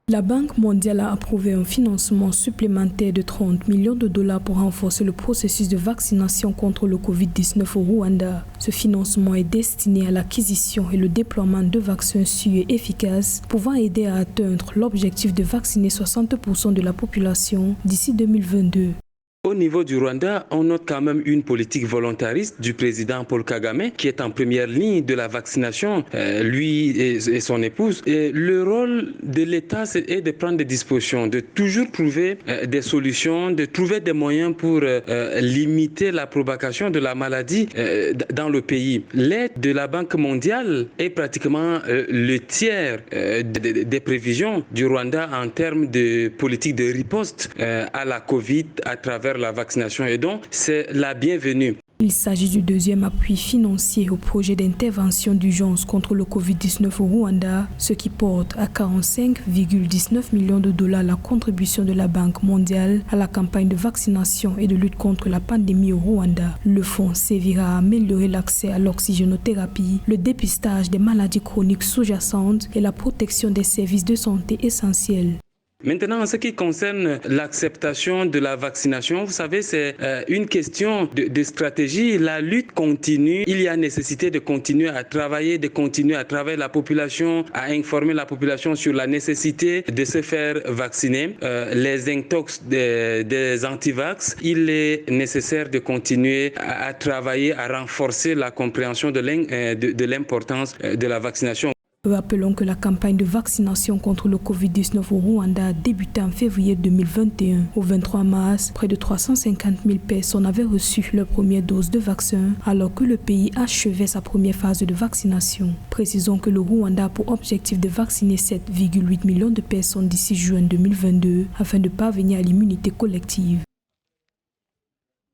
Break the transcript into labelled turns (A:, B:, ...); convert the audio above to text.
A: La Banque mondiale a approuvé un financement supplémentaire de 30 millions de dollars pour renforcer le processus de vaccination contre le Covid-19 au Rwanda. Ce financement est destiné à l'acquisition et le déploiement de vaccins sûrs et efficaces pouvant aider à atteindre l'objectif de vacciner 60% de la population d'ici 2022.
B: Au niveau du Rwanda, on note quand même une politique volontariste du président Paul Kagame qui est en première ligne de la vaccination, lui et son épouse. Et le rôle de l'État est de prendre des dispositions, de toujours trouver des solutions, de trouver des moyens pour limiter la propagation de la maladie dans le pays. L'aide de la Banque mondiale est pratiquement le tiers des prévisions du Rwanda en termes de politique de riposte à la Covid à travers la vaccination, et donc c'est la bienvenue.
A: Il s'agit du deuxième appui financier au projet d'intervention d'urgence contre le Covid-19 au Rwanda, ce qui porte à 45,19 millions de dollars la contribution de la Banque mondiale à la campagne de vaccination et de lutte contre la pandémie au Rwanda. Le fonds servira à améliorer l'accès à l'oxygénothérapie, le dépistage des maladies chroniques sous-jacentes et la protection des services de santé essentiels.
B: Maintenant, en ce qui concerne l'acceptation de la vaccination, vous savez, c'est une question de stratégie. La lutte continue. Il y a nécessité de continuer à travailler, la population, à informer la population sur la nécessité de se faire vacciner. Les intox des antivax, il est nécessaire de continuer à travailler, à renforcer la compréhension de l'importance de la vaccination.
A: Rappelons que la campagne de vaccination contre le Covid-19 au Rwanda a débuté en février 2021. Au 23 mars, près de 350 000 personnes avaient reçu leur première dose de vaccin, alors que le pays achevait sa première phase de vaccination. Précisons que le Rwanda a pour objectif de vacciner 7,8 millions de personnes d'ici juin 2022, afin de parvenir à l'immunité collective.